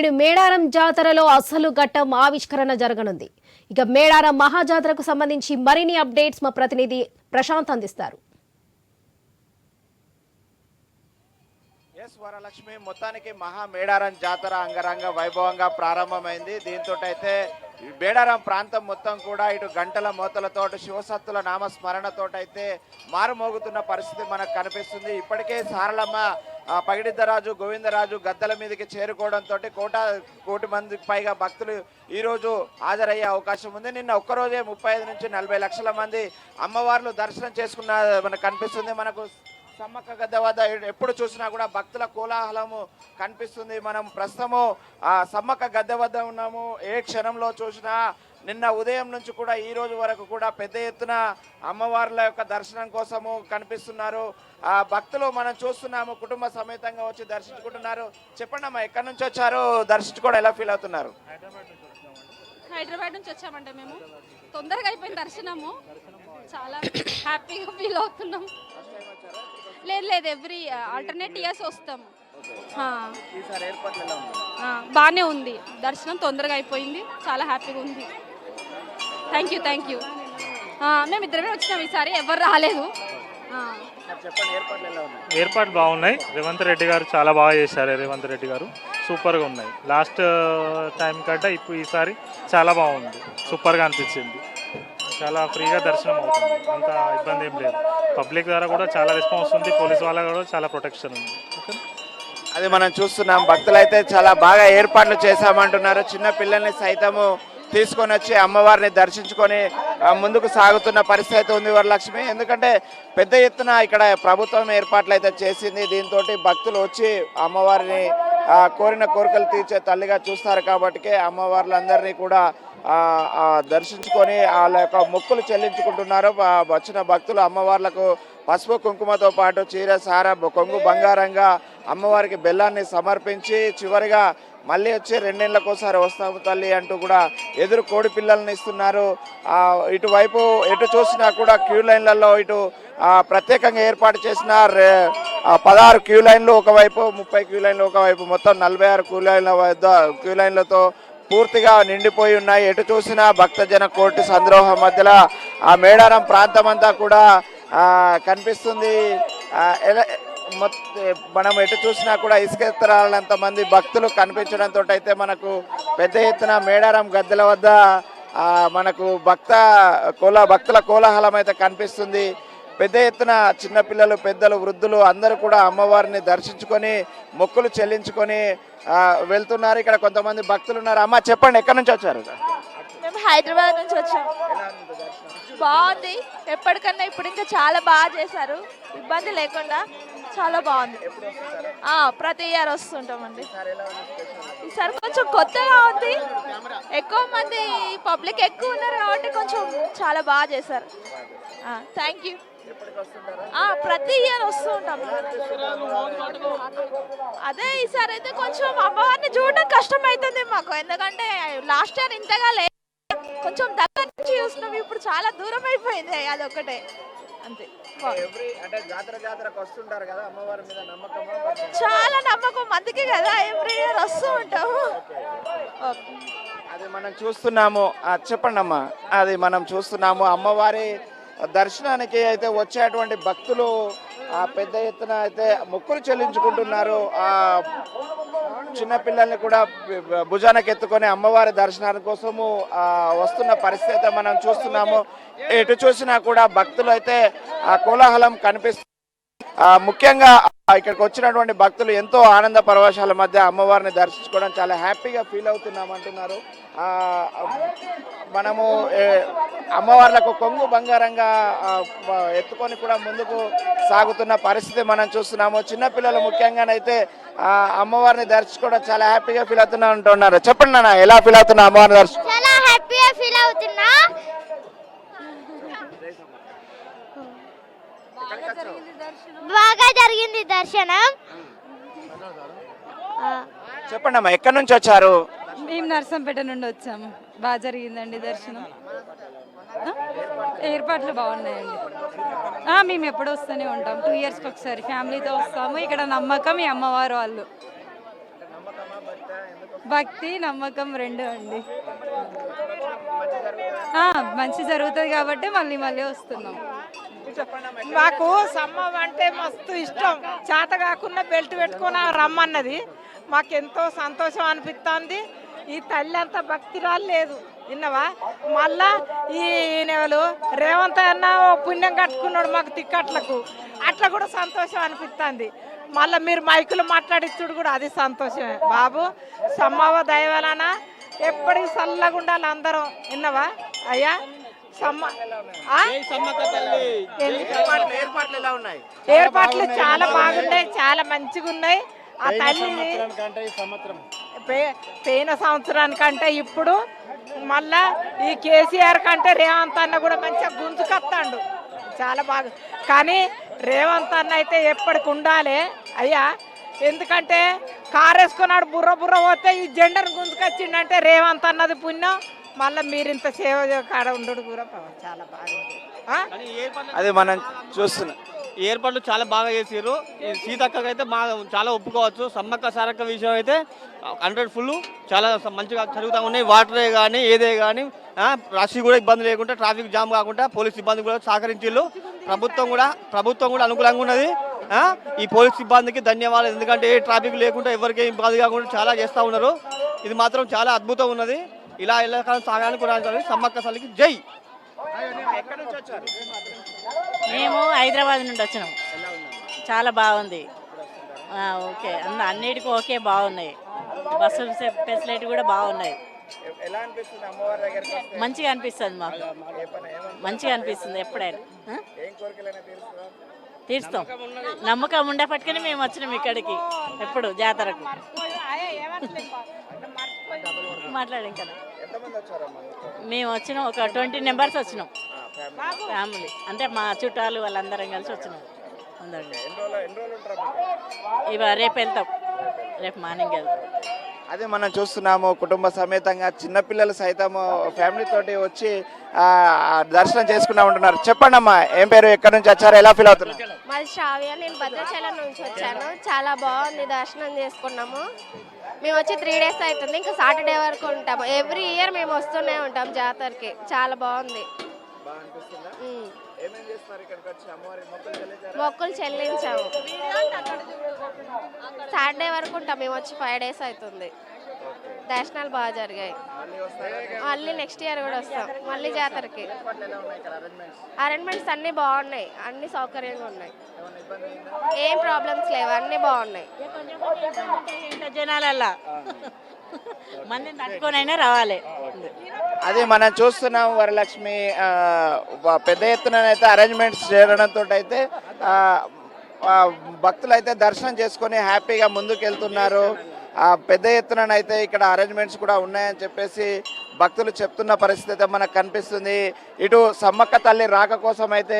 నేడు మేడారం జాతరలో అసలు ఘట్టం ఆవిష్కరణ జరగనుంది. ఇక మేడారం మహాజాతరకు సంబంధించి మరిన్ని అప్డేట్స్ మా ప్రతినిధి ప్రశాంత్ అందిస్తారు. వరలక్ష్మి మొత్తానికి మహా మేడారం జాతర అంగరంగ వైభవంగా ప్రారంభమైంది. దీంతో అయితే మేడారం ప్రాంతం మొత్తం కూడా ఇటు గంటల మోతలతో శివసత్తుల నామస్మరణతోటైతే మారుమోగుతున్న పరిస్థితి మనకు కనిపిస్తుంది. ఇప్పటికే సారలమ్మ పగిడిద్దరాజు గోవిందరాజు గద్దెల మీదకి చేరుకోవడంతో కోటి మందికి పైగా భక్తులు ఈరోజు హాజరయ్యే అవకాశం ఉంది. నిన్న ఒక్కరోజే 35 నుంచి 40 లక్షల మంది అమ్మవార్లు దర్శనం చేసుకున్న మనకు కనిపిస్తుంది. మనకు సమ్మక్క గద్దె వద్ద ఎప్పుడు చూసినా కూడా భక్తుల కోలాహలము కనిపిస్తుంది. మనం ప్రస్తుతము సమ్మక్క గద్దె వద్ద ఉన్నాము. ఏ క్షణంలో చూసినా నిన్న ఉదయం నుంచి కూడా ఈ రోజు వరకు కూడా పెద్ద ఎత్తున అమ్మవార్ల యొక్క దర్శనం కోసము కనిపిస్తున్నారు. భక్తులు మనం చూస్తున్నాము, కుటుంబ సమేతంగా వచ్చి దర్శించుకుంటున్నారు. చెప్పండి అమ్మా, ఎక్కడి నుంచి వచ్చారు, దర్శించుకోవడం ఎలా ఫీల్ అవుతున్నారు? హైదరాబాద్ నుంచి వచ్చామంటే మేము తొందరగా అయిపోయిన దర్శనము, చాలా హ్యాపీగా ఫీల్ అవుతున్నాం. లేదు ఎవ్రీ ఆల్టర్నేట్ ఇయర్స్ వస్తాము. బాగానే ఉంది, దర్శనం తొందరగా అయిపోయింది, చాలా హ్యాపీగా ఉంది. Thank you. మేము ఇద్దరమే వచ్చినాం, ఈసారి ఎవరు రాలేదు. ఏర్పాట్లు బాగున్నాయి. రేవంత్ రెడ్డి గారు చాలా బాగా చేశారు. రేవంత్ రెడ్డి గారు సూపర్గా ఉన్నాయి. లాస్ట్ టైం కంటే ఇప్పుడు ఈసారి చాలా బాగుంది, సూపర్గా అనిపించింది. చాలా ఫ్రీగా దర్శనం అవుతుంది, అంత ఇబ్బంది ఏం లేదు. పబ్లిక్ ద్వారా కూడా చాలా రెస్పాన్స్ ఉంది, పోలీస్ వాళ్ళ కూడా చాలా ప్రొటెక్షన్ ఉంది. అది మనం చూస్తున్నాం. భక్తులు అయితే చాలా బాగా ఏర్పాట్లు చేశామంటున్నారు. చిన్న పిల్లల్ని సైతము తీసుకొని వచ్చి అమ్మవారిని దర్శించుకొని ముందుకు సాగుతున్న పరిస్థితి ఉంది వరలక్ష్మి. ఎందుకంటే పెద్ద ఎత్తున ఇక్కడ ప్రభుత్వం ఏర్పాట్లు అయితే చేసింది. దీంతో భక్తులు వచ్చి అమ్మవారిని కోరిన కోరికలు తీర్చే తల్లిగా చూస్తారు. కాబట్టి అమ్మవార్లందరినీ కూడా దర్శించుకొని వాళ్ళ యొక్క మొక్కులు చెల్లించుకుంటున్నారు. వచ్చిన భక్తులు అమ్మవార్లకు పసుపు కుంకుమతో పాటు చీర సార కొంగు బంగారంగా అమ్మవారికి బెల్లాన్ని సమర్పించి చివరిగా మళ్ళీ వచ్చి 2 ఏళ్లకోసారి వస్తాము తల్లి అంటూ కూడా ఎదురు కోడి పిల్లల్ని ఇస్తున్నారు. ఇటువైపు ఎటు చూసినా కూడా క్యూ లైన్లలో ఇటు ప్రత్యేకంగా ఏర్పాటు చేసిన 16 క్యూ లైన్లు ఒకవైపు, 30 క్యూ లైన్లు ఒకవైపు, మొత్తం 46 క్యూ లైన్లతో పూర్తిగా నిండిపోయి ఉన్నాయి. ఎటు చూసినా భక్తజన కోటి సంద్రోహం మధ్యలో ఆ మేడారం ప్రాంతం అంతా కూడా కనిపిస్తుంది. మనం ఎటు చూసినా కూడా ఇసుకెత్తరాలంత మంది భక్తులు కనిపించడంతో అయితే మనకు పెద్ద ఎత్తున మేడారం గద్దెల వద్ద మనకు భక్తుల కోలాహలం అయితే కనిపిస్తుంది. పెద్ద ఎత్తున చిన్నపిల్లలు, పెద్దలు, వృద్ధులు అందరూ కూడా అమ్మవారిని దర్శించుకొని మొక్కులు చెల్లించుకొని వెళ్తున్నారు. ఇక్కడ కొంతమంది భక్తులు ఉన్నారు. అమ్మ చెప్పండి, ఎక్కడి నుంచి వచ్చారు? మేము హైదరాబాద్ నుంచి వచ్చాము. బాగుంది, ఎప్పటికన్నా ఇప్పుడు ఇంకా చాలా బాగా చేశారు, ఇబ్బంది లేకుండా చాలా బాగుంది. ప్రతి ఇయర్ వస్తుంటామండి. ఈసారి కొంచెం కొత్తగా ఉంది, ఎక్కువ మంది పబ్లిక్ ఎక్కువ ఉన్నారు కాబట్టి కొంచెం చాలా బాగా చేశారు. Thank you. ప్రతి ఇయర్ వస్తూ ఉంటాం. అదే ఈసారి అయితే కొంచెం అమ్మవారిని చూడడం కష్టం అవుతుంది మాకు, ఎందుకంటే లాస్ట్ ఇయర్ ఇంతగా లేదు, కొంచెం దగ్గర నుంచి చూస్తున్నాం, ఇప్పుడు చాలా దూరం అయిపోయింది, అదొక్కటే అంతే. చాలా నమ్మకం అందుకే కదా ఎవ్రీ ఇయర్ వస్తూ ఉంటాము. అది మనం చూస్తున్నాము. చెప్పండి అమ్మా, అది మనం చూస్తున్నాము. అమ్మవారి దర్శనానికి అయితే వచ్చేటువంటి భక్తులు పెద్ద ఎత్తున అయితే మొక్కులు చెల్లించుకుంటున్నారు. చిన్నపిల్లల్ని కూడా భుజానికి ఎత్తుకొని అమ్మవారి దర్శనాని కోసము వస్తున్న పరిస్థితి అయితే మనం చూస్తున్నాము. ఎటు చూసినా కూడా భక్తులు అయితే కోలాహలం కనిపిస్తుంది. ముఖ్యంగా ఇక్కడికి వచ్చినటువంటి భక్తులు ఎంతో ఆనంద పరవశాల మధ్య అమ్మవారిని దర్శించుకోవడం చాలా హ్యాపీగా ఫీల్ అవుతున్నాం అంటున్నారు. మనము అమ్మవార్లకు కొంగు బంగారంగా ఎత్తుకొని కూడా ముందుకు సాగుతున్న పరిస్థితి మనం చూస్తున్నాము. చిన్నపిల్లలు ముఖ్యంగానైతే అమ్మవారిని దర్శించుకోవడం చాలా హ్యాపీగా ఫీల్ అవుతున్నా అంటున్నారు. చెప్పండి నాన్న, ఎలా ఫీల్ అవుతున్నా అమ్మవారిని దర్శించు? చాలా హ్యాపీగా ఫీల్ అవుతున్నా. బాగా జరిగింది దర్శనం. చెప్పండి అమ్మా, ఎక్కడి నుంచి వచ్చారు? మేము నర్సంపేట నుండి వచ్చాము. బాగా జరిగిందండి దర్శనం. ఏర్పాట్లు బాగున్నాయండి. మేము ఎప్పుడు వస్తూనే ఉంటాం, 2 ఇయర్స్కి ఒకసారి ఫ్యామిలీతో వస్తాము. ఇక్కడ నమ్మకం ఈ అమ్మవారు వాళ్ళు. భక్తి నమ్మకం రెండు అండి. మంచి జరుగుతుంది కాబట్టి మళ్ళీ మళ్ళీ వస్తున్నాం. మాకు సమ్మం అంటే మస్తు ఇష్టం. చేత కాకుండా బెల్ట్ పెట్టుకొని రమ్మన్నది. మాకెంతో సంతోషం అనిపిస్తుంది. ఈ తల్లి అంత భక్తిరాలు లేదు విన్నవా. మళ్ళా ఈ నెలలు రేవంత్ అన్న పుణ్యం కట్టుకున్నాడు మాకు తిక్కట్లకు, అట్లా కూడా సంతోషం అనిపిస్తుంది. మళ్ళీ మీరు మైకులు మాట్లాడిచ్చుడు కూడా అది సంతోషమే. బాబు సమ్మవ దయవలన ఎప్పటికి చల్లగా ఉండాలి అందరం విన్నవా అయ్యా. ఏర్పాట్లు చాలా బాగున్నాయి, చాలా మంచిగా ఉన్నాయి. ఆ తల్లి పోయిన సంవత్సరానికంటే ఇప్పుడు మళ్ళా ఈ కేసీఆర్ కంటే రేవంత్ అన్న కూడా మంచిగా గుంజుకొస్తాడు, చాలా బాగా. కానీ రేవంత్ అన్న అయితే ఎప్పటికి ఉండాలి అయ్యా. ఎందుకంటే కారు వేసుకున్నాడు బుర్ర బుర్ర పోతే ఈ జెండర్ని గుంజుకొచ్చిండంటే రేవంత్ అన్నది పుణ్యం. మళ్ళీ మీరు ఇంత సేవ కాడ ఉండడు కూడా చాలా బాగుంది. అది మనం చూస్తున్నాం. ఏర్పాట్లు చాలా బాగా చేసారు. ఈ సీతక్కకి అయితే బాగా చాలా ఒప్పుకోవచ్చు. సమ్మక్క సారక్క విషయం అయితే 100 ఫుల్ చాలా మంచిగా జరుగుతూ ఉన్నాయి. వాటరే కానీ ఏదే కానీ రష్ కూడా ఇబ్బంది లేకుండా, ట్రాఫిక్ జామ్ కాకుండా పోలీస్ సిబ్బంది కూడా సహకరించారు. ప్రభుత్వం కూడా అనుకూలంగా ఉన్నది. ఈ పోలీస్ సిబ్బందికి ధన్యవాదాలు. ఎందుకంటే ఏ ట్రాఫిక్ లేకుండా ఎవరికి ఇబ్బంది కాకుండా చాలా చేస్తూ ఉన్నారు. ఇది మాత్రం చాలా అద్భుతం ఉన్నది. ఇలా ఎల్లకాలం సాగానికి కూడా సమ్మక్క తల్లికి జై. మేము హైదరాబాద్ నుండి వచ్చినాం. చాలా బాగుంది. ఓకే అన్నిటికీ ఓకే బాగున్నాయి. బస్సు ఫెసిలిటీ కూడా బాగున్నాయి. మంచిగా అనిపిస్తుంది మాకు, మంచిగా అనిపిస్తుంది. ఎప్పుడైనా తీరుస్తాం. నమ్మకం ఉండేపట్టుకుని మేము వచ్చినాం ఇక్కడికి ఎప్పుడు జాతరకు. మాట్లాడాం కదా. మేము వచ్చినాం ఒక 20 మెంబర్స్ వచ్చినాం ఫ్యామిలీ. అంటే మా చుట్టాలు వాళ్ళందరం కలిసి వచ్చినాం. రేపు వెళ్తాం, రేపు మార్నింగ్ వెళ్తాం. అదే మనం చూస్తున్నాము కుటుంబ సమేతంగా చిన్నపిల్లలు సైతం ఫ్యామిలీ తోటి వచ్చి దర్శనం చేసుకున్నా ఉంటున్నారు. చెప్పండి అమ్మా, ఏం పేరు, ఎక్కడి నుంచి వచ్చారు, ఎలా ఫీల్ అవుతున్నారు? మాది శ్రావ్య, నేను భద్రాచలం నుంచి వచ్చాను. చాలా బాగుంది, దర్శనం చేసుకున్నాము. మేము వచ్చి 3 days అవుతుంది. ఇంకా సాటర్డే వరకు ఉంటాము. ఎవ్రీ ఇయర్ మేము వస్తూనే ఉంటాం జాతరకి. చాలా బాగుంది. మొక్కులు చెల్లించాము. సాటర్డే వరకు ఉంటాం. మేము వచ్చి 5 days అవుతుంది. దర్శనాలు బాగా జరిగాయి. మళ్ళీ నెక్స్ట్ ఇయర్ కూడా వస్తాం మళ్ళీ జాతరకి. అరేంజ్మెంట్స్ అన్నీ బాగున్నాయి, అన్ని సౌకర్యంగా ఉన్నాయి, ఏం ప్రాబ్లమ్స్ లేవు, అన్నీ బాగున్నాయి. జనాలల్లా మంది తట్టుకొనైనా రావాలి. అది మనం చూస్తున్నాం. వరలక్ష్మి పెద్ద ఎత్తున అయితే అరేంజ్మెంట్స్ చేయడంతో అయితే భక్తులు అయితే దర్శనం చేసుకొని హ్యాపీగా ముందుకు వెళ్తున్నారు. పెద్ద ఎత్తున అయితే ఇక్కడ అరేంజ్మెంట్స్ కూడా ఉన్నాయని చెప్పేసి భక్తులు చెప్తున్న పరిస్థితి అయితే మనకు కనిపిస్తుంది. ఇటు సమ్మక్క తల్లి రాక కోసం అయితే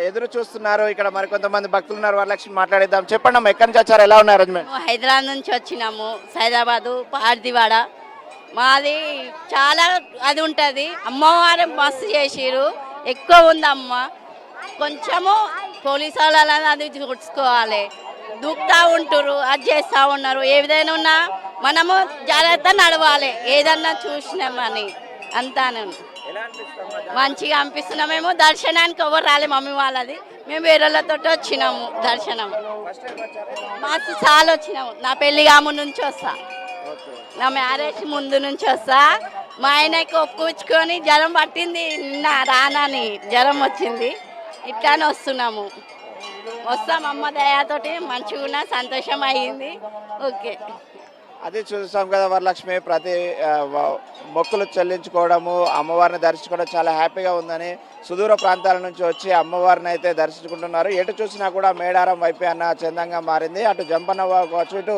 ఎదురు చూస్తున్నారు. ఇక్కడ మరికొంతమంది భక్తులు ఉన్నారు. వరలక్ష్మి మాట్లాడిద్దాం. చెప్పండి అమ్మా, ఎక్కడి నుంచి వచ్చారు, ఎలా ఉన్నాయి అరేంజ్మెంట్? హైదరాబాద్ నుంచి వచ్చినాము. సైదాబాదు పార్దివాడ మాది. చాలా అది ఉంటుంది. అమ్మవారు మస్తు చేసిరు, ఎక్కువ ఉంది అమ్మ. కొంచెము పోలీసు వాళ్ళు అది చూసుకోవాలి. దూకుతూ ఉంటారు, అది చేస్తూ ఉన్నారు. ఏ విధంగా ఉన్నా మనము జాగ్రత్త నడవాలి. ఏదన్నా చూసినామని అంతాను మంచిగా అనిపిస్తున్నాం. మేము దర్శనానికి ఎవరు రాలే, మమ్మీ వాళ్ళది. మేము వేరేళ్ళతో వచ్చినాము దర్శనం. మస్తు చాలా వచ్చినాము. నా పెళ్లి కాము నుంచి వస్తా, నా మ్యారేజ్ ముందు నుంచి వస్తా. మా ఆయనకి ఒప్పుకొచ్చుకొని జ్వరం పట్టింది, నిన్న రానని జ్వరం వచ్చింది. ఇట్లానే వస్తున్నాము. వస్తాం అమ్మ దయతోటి. మంచిగా సంతోషం అయ్యింది. ఓకే, అది చూసాం కదా వరలక్ష్మి. ప్రతి మొక్కులు చెల్లించుకోవడము, అమ్మవారిని దర్శించుకోవడం చాలా హ్యాపీగా ఉందని సుదూర ప్రాంతాల నుంచి వచ్చి అమ్మవారిని అయితే దర్శించుకుంటున్నారు. ఎటు చూసినా కూడా మేడారం వైపే అన్న చందంగా మారింది. అటు జంపన్న కావచ్చు, ఇటు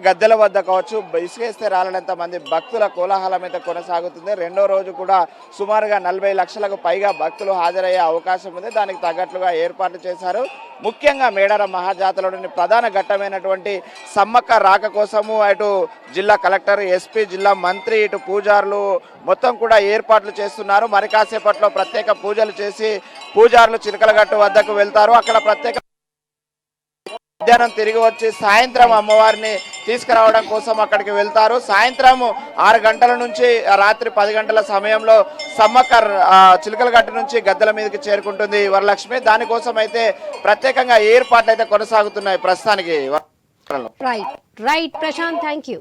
గద్దెల వద్ద కావచ్చు, ఇసుకేస్తే రాలనంత మంది భక్తుల కోలాహలం అయితే కొనసాగుతుంది. రెండో రోజు కూడా సుమారుగా 40 లక్షలకు పైగా భక్తులు హాజరయ్యే అవకాశం ఉంది. దానికి తగ్గట్లుగా ఏర్పాట్లు చేశారు. ముఖ్యంగా మేడారం మహాజాతరలోని ప్రధాన ఘట్టమైనటువంటి సమ్మక్క రాక కోసము అటు జిల్లా కలెక్టర్, ఎస్పీ, జిల్లా మంత్రి, ఇటు పూజారులు మొత్తం కూడా ఏర్పాట్లు చేస్తున్నారు. మరి కాసేపట్లో ప్రత్యేక పూజలు చేసి పూజారులు చిలకలగట్టు వద్దకు వెళ్తారు. అక్కడ ప్రత్యేక మధ్యాహ్నం తిరిగి వచ్చి సాయంత్రం అమ్మవారిని తీసుకురావడం కోసం అక్కడికి వెళ్తారు. సాయంత్రం 6 గంటల నుంచి రాత్రి 10 గంటల సమయంలో సమ్మక్క చిలకలగట్టు నుంచి గద్దెల మీదకి చేరుకుంటుంది వరలక్ష్మి. దానికోసం అయితే ప్రత్యేకంగా ఏర్పాట్లు అయితే కొనసాగుతున్నాయి ప్రస్తుతానికి. Right Prashant, thank you.